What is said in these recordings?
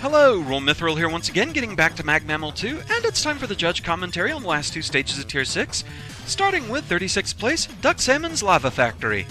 Hello, Roll Mithril here once again, getting back to Mag Mammal 2, and it's time for the judge commentary on the last two stages of Tier 6, starting with 36th place, Duck Salmon's Lava Factory.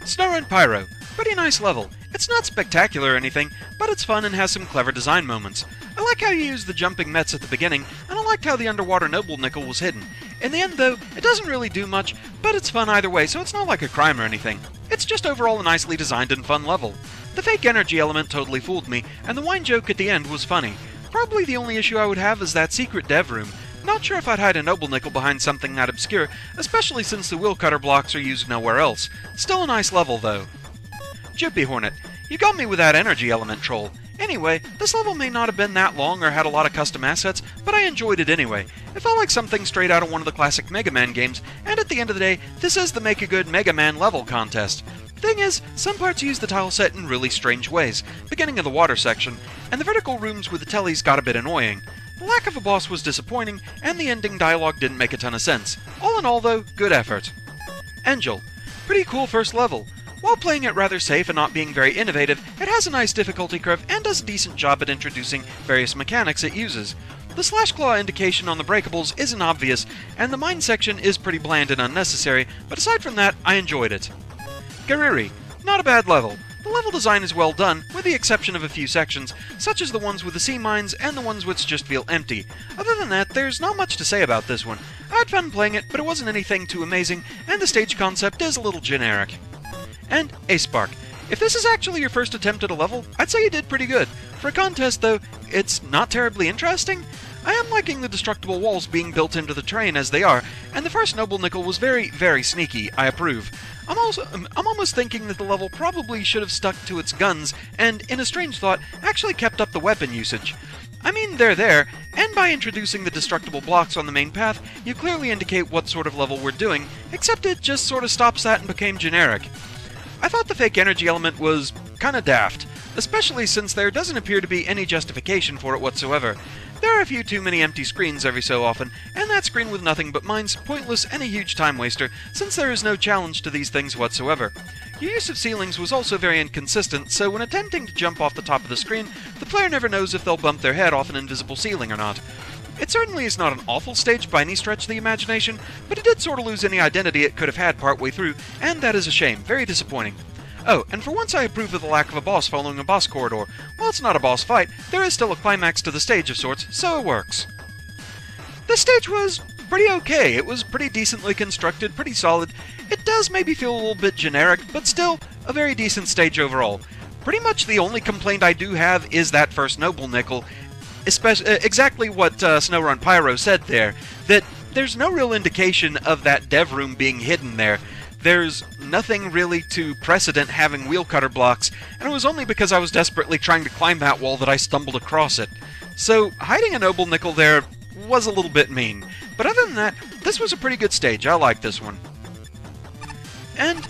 Snowrun Pyro. Pretty nice level. It's not spectacular or anything, but it's fun and has some clever design moments. I like how you use the jumping Mets at the beginning, and I liked how the underwater Noble Nickel was hidden. In the end, though, it doesn't really do much, but it's fun either way, so it's not like a crime or anything. It's just overall a nicely designed and fun level. The fake energy element totally fooled me, and the wine joke at the end was funny. Probably the only issue I would have is that secret dev room. Not sure if I'd hide a Noble Nickel behind something that obscure, especially since the wheel cutter blocks are used nowhere else. Still a nice level, though. Joopy Hornet. You got me with that energy element troll. Anyway, this level may not have been that long or had a lot of custom assets, but I enjoyed it anyway. It felt like something straight out of one of the classic Mega Man games, and at the end of the day, this is the Make a Good Mega Man level contest. Thing is, some parts use the tile set in really strange ways, beginning of the water section, and the vertical rooms with the tellies got a bit annoying. The lack of a boss was disappointing, and the ending dialogue didn't make a ton of sense. All in all though, good effort. Angel. Pretty cool first level. While playing it rather safe and not being very innovative, it has a nice difficulty curve and does a decent job at introducing various mechanics it uses. The slash claw indication on the breakables isn't obvious, and the mine section is pretty bland and unnecessary, but aside from that, I enjoyed it. Gariri. Not a bad level. The level design is well done, with the exception of a few sections, such as the ones with the sea mines and the ones which just feel empty. Other than that, there's not much to say about this one. I had fun playing it, but it wasn't anything too amazing, and the stage concept is a little generic. And Aespark. If this is actually your first attempt at a level, I'd say you did pretty good. For a contest, though, it's not terribly interesting. I am liking the destructible walls being built into the terrain as they are, and the first Noble Nickel was very, very sneaky. I approve. I'm almost thinking that the level probably should have stuck to its guns, and, in a strange thought, actually kept up the weapon usage. I mean, they're there, and by introducing the destructible blocks on the main path, you clearly indicate what sort of level we're doing, except it just sort of stops that and became generic. I thought the fake energy element was kinda daft, especially since there doesn't appear to be any justification for it whatsoever. There are a few too many empty screens every so often, and that screen with nothing but mines pointless and a huge time waster, since there is no challenge to these things whatsoever. Your use of ceilings was also very inconsistent, so when attempting to jump off the top of the screen, the player never knows if they'll bump their head off an invisible ceiling or not. It certainly is not an awful stage by any stretch of the imagination, but it did sort of lose any identity it could have had partway through, and that is a shame, very disappointing. Oh, and for once I approve of the lack of a boss following a boss corridor. While it's not a boss fight, there is still a climax to the stage of sorts, so it works. This stage was pretty okay. It was pretty decently constructed, pretty solid. It does maybe feel a little bit generic, but still a very decent stage overall. Pretty much the only complaint I do have is that first Noble Nickel, exactly what Snowrun Pyro said there, that there's no real indication of that dev room being hidden there. There's nothing really to precedent having wheel cutter blocks, and it was only because I was desperately trying to climb that wall that I stumbled across it. So, hiding a Noble Nickel there was a little bit mean. But other than that, this was a pretty good stage. I like this one. And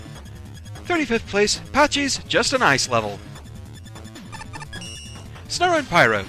35th place, Pachi's Just a Nice level. Snowrun Pyro.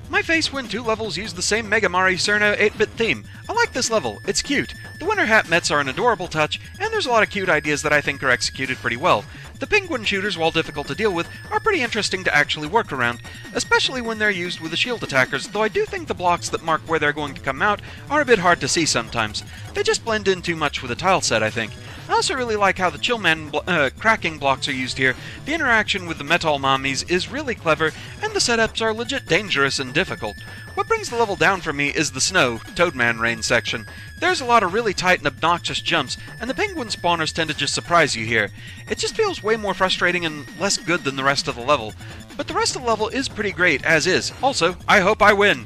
My face when two levels use the same Mega Mari Cerno 8-bit theme. I like this level, it's cute. The Winter Hat Mets are an adorable touch, and there's a lot of cute ideas that I think are executed pretty well. The penguin shooters, while difficult to deal with, are pretty interesting to actually work around, especially when they're used with the shield attackers, though I do think the blocks that mark where they're going to come out are a bit hard to see sometimes. They just blend in too much with the tile set, I think. I also really like how the Chillman cracking blocks are used here. The interaction with the Metal Mommies is really clever, and the setups are legit dangerous and difficult. What brings the level down for me is the snow, Toadman Rain section. There's a lot of really tight and obnoxious jumps, and the penguin spawners tend to just surprise you here. It just feels way more frustrating and less good than the rest of the level. But the rest of the level is pretty great, as is. Also, I hope I win!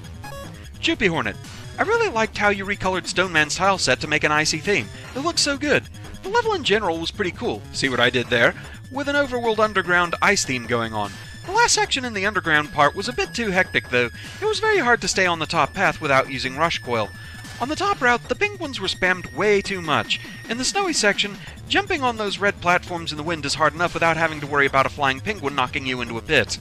Joopy Hornet. I really liked how you recolored Stoneman's tile set to make an icy theme. It looks so good. The level in general was pretty cool, see what I did there, with an overworld underground ice theme going on. The last section in the underground part was a bit too hectic though. It was very hard to stay on the top path without using rush coil. On the top route, the penguins were spammed way too much. In the snowy section, jumping on those red platforms in the wind is hard enough without having to worry about a flying penguin knocking you into a pit.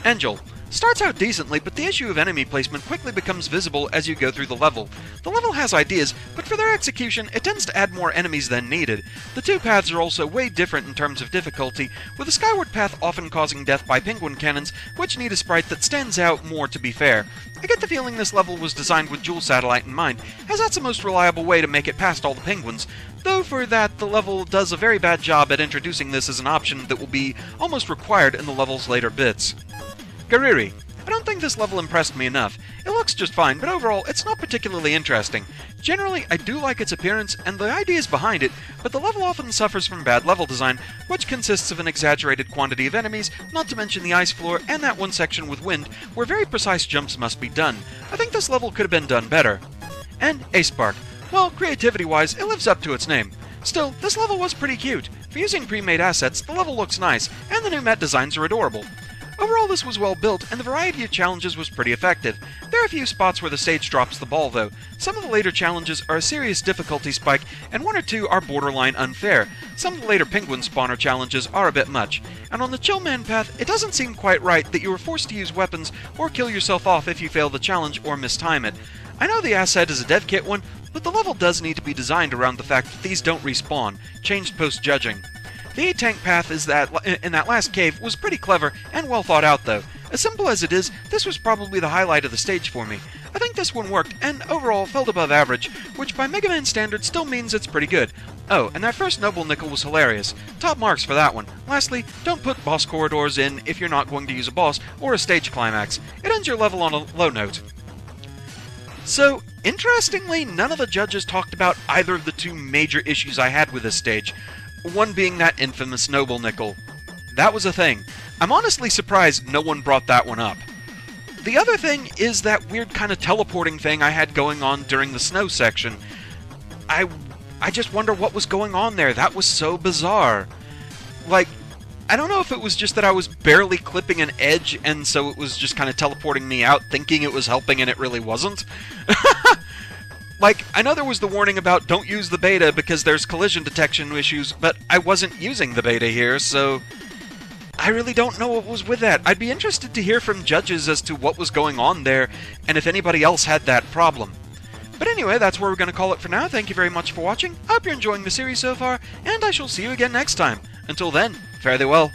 Angel. Starts out decently, but the issue of enemy placement quickly becomes visible as you go through the level. The level has ideas, but for their execution, it tends to add more enemies than needed. The two paths are also way different in terms of difficulty, with the skyward path often causing death by penguin cannons, which need a sprite that stands out more to be fair. I get the feeling this level was designed with Jewel Satellite in mind, as that's the most reliable way to make it past all the penguins, though for that the level does a very bad job at introducing this as an option that will be almost required in the level's later bits. Gariri. I don't think this level impressed me enough. It looks just fine, but overall, it's not particularly interesting. Generally, I do like its appearance and the ideas behind it, but the level often suffers from bad level design, which consists of an exaggerated quantity of enemies, not to mention the ice floor and that one section with wind, where very precise jumps must be done. I think this level could have been done better. And Ace Park. Well, creativity-wise, it lives up to its name. Still, this level was pretty cute. For using pre-made assets, the level looks nice, and the new Met designs are adorable. Overall, this was well built, and the variety of challenges was pretty effective. There are a few spots where the stage drops the ball, though. Some of the later challenges are a serious difficulty spike, and one or two are borderline unfair. Some of the later penguin spawner challenges are a bit much. And on the Chill Man path, it doesn't seem quite right that you are forced to use weapons or kill yourself off if you fail the challenge or mistime it. I know the asset is a dev kit one, but the level does need to be designed around the fact that these don't respawn, changed post-judging. The 8-tank path in that last cave was pretty clever and well thought out though. As simple as it is, this was probably the highlight of the stage for me. I think this one worked, and overall felt above average, which by Mega Man standards still means it's pretty good. Oh, and that first Noble Nickel was hilarious. Top marks for that one. Lastly, don't put boss corridors in if you're not going to use a boss or a stage climax. It ends your level on a low note. So, interestingly, none of the judges talked about either of the two major issues I had with this stage. One being that infamous Noble Nickel. That was a thing. I'm honestly surprised no one brought that one up. The other thing is that weird kind of teleporting thing I had going on during the snow section. I just wonder what was going on there. That was so bizarre. Like, I don't know if it was just that I was barely clipping an edge and so it was just kind of teleporting me out thinking it was helping and it really wasn't. Like, I know there was the warning about don't use the beta because there's collision detection issues, but I wasn't using the beta here, so I really don't know what was with that. I'd be interested to hear from judges as to what was going on there, and if anybody else had that problem. But anyway, that's where we're going to call it for now. Thank you very much for watching. I hope you're enjoying the series so far, and I shall see you again next time. Until then, fare thee well.